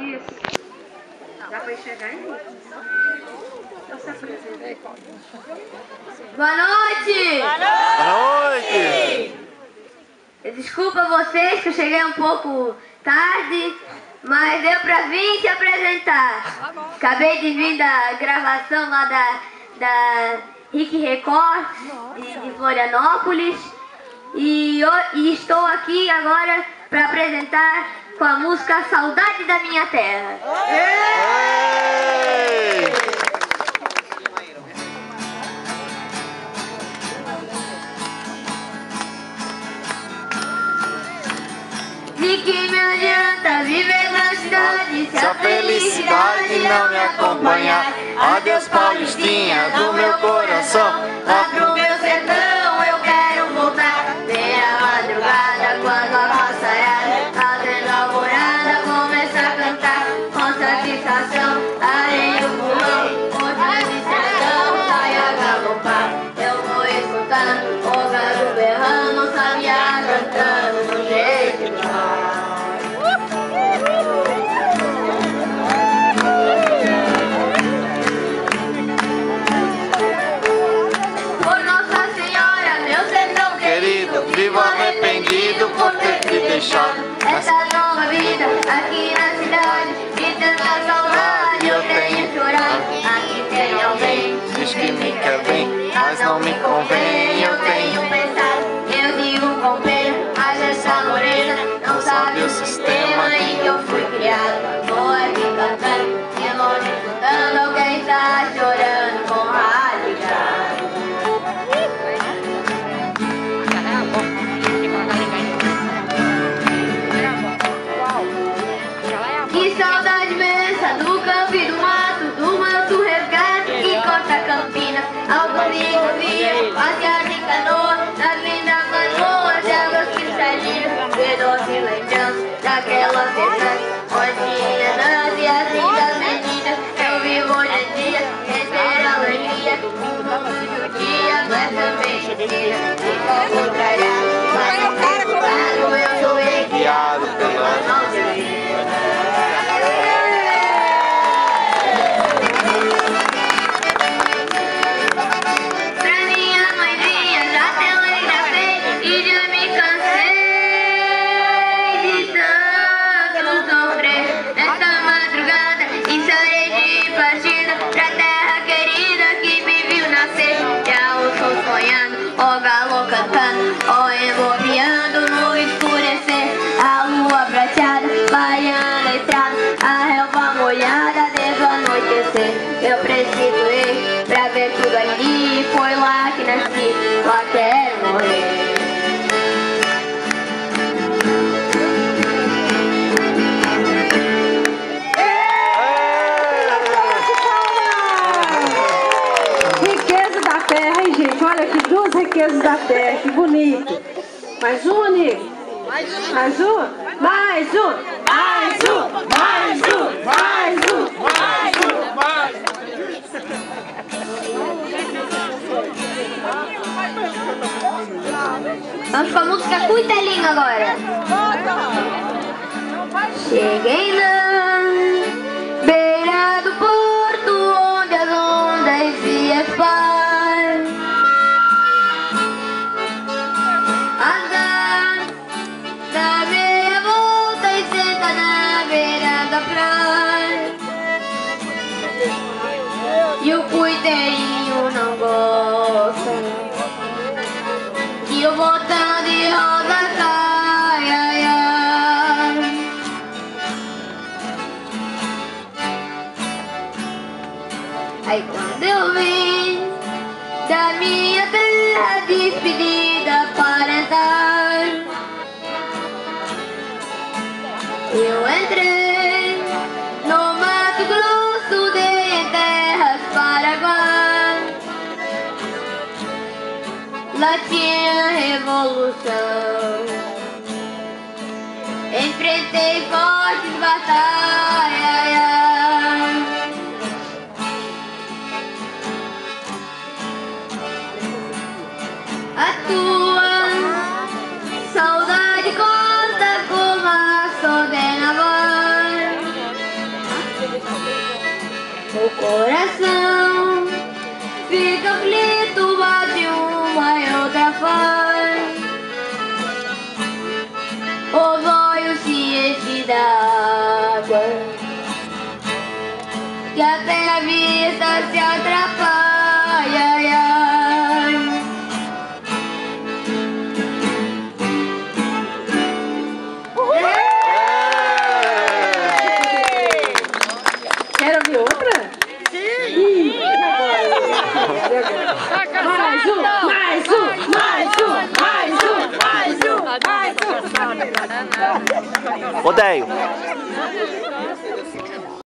Isso. Dá pra enxergar aí? Boa noite! Boa noite! Desculpa vocês que eu cheguei um pouco tarde, mas deu pra vir se apresentar. Acabei de vir da gravação lá da Rick Record de Florianópolis e estou aqui agora para apresentar com a música Saudade da Minha Terra. De que me adianta viver na cidade se a felicidade não me acompanhar? Adeus, Paulistinha do meu coração. Lá pro meu sertão eu quero voltar. Vem a madrugada quando a passarada fazendo alvorada começa a cantar. Com satisfação, areia o pulão, outra de sertão sai a galopar. Eu vou escutando o gado berrando, sabiá cantando no jeito de falar. Vivo arrependido por ter te deixado essa nova vida aqui na cidade. De tanta saudade eu tenho chorado. Aqui tem alguém diz que me quer bem, mas não me convém. Eu tenho pensado, eu digo com pena, mas essa morena não sabe o sistema em que eu fui criado. Vou aqui cantando, de longe escutando alguém tá chorando com rádio ligado. Que saudade imensa do campo e do mato, do manto resgate que corta a campina. Ao domingo vinha passear de canoa, nas lindas lagoas de águas cristalinas, de doce lembrança daquela festante, onde tinha dança e as lindas meninas. Eu vivo hoje em dia, receber alegria, o mundo do dia, mas também mentira. E ao contrário, mas no tempo claro eu sou enviado pelas mãos de Deus. O galo cantando, o embobiando no escurecer. A lua prateada, baiando a estrada, a relva molhada desde o anoitecer. Eu preciso ir pra ver tudo ali. Foi lá que nasci, lá quero morrer. Olha que duas riquezas da terra, que bonito. Mais um, amigo? Mais um? Mais um! Mais um! Mais um! Mais um! Mais um! Mais um! Vamos com a música Cuitelinho agora. Cheguei na beira do porto onde as ondas se espalham. Dá meia volta e senta na beira da praia. E o cuiteirinho não gosta que o botão de rosa cai, ai, ai. Aí quando eu vim da minha terra despedida para entrar, eu entrei no Mato Grosso, dei em terras Paraguai. Lá tinha revolução, enfrentei fortes batalhas, ai, ai. A tua saudade corta como a sordena voz. coração fica aflito, bate uma e outra faz. O boio se enche d'água, que até a vista se atrapalha. Ai, ai. Quer ouvir outra? Sim! Mais um! Mais um! Mais um! Mais um! Mais um! Mais um! Odeio.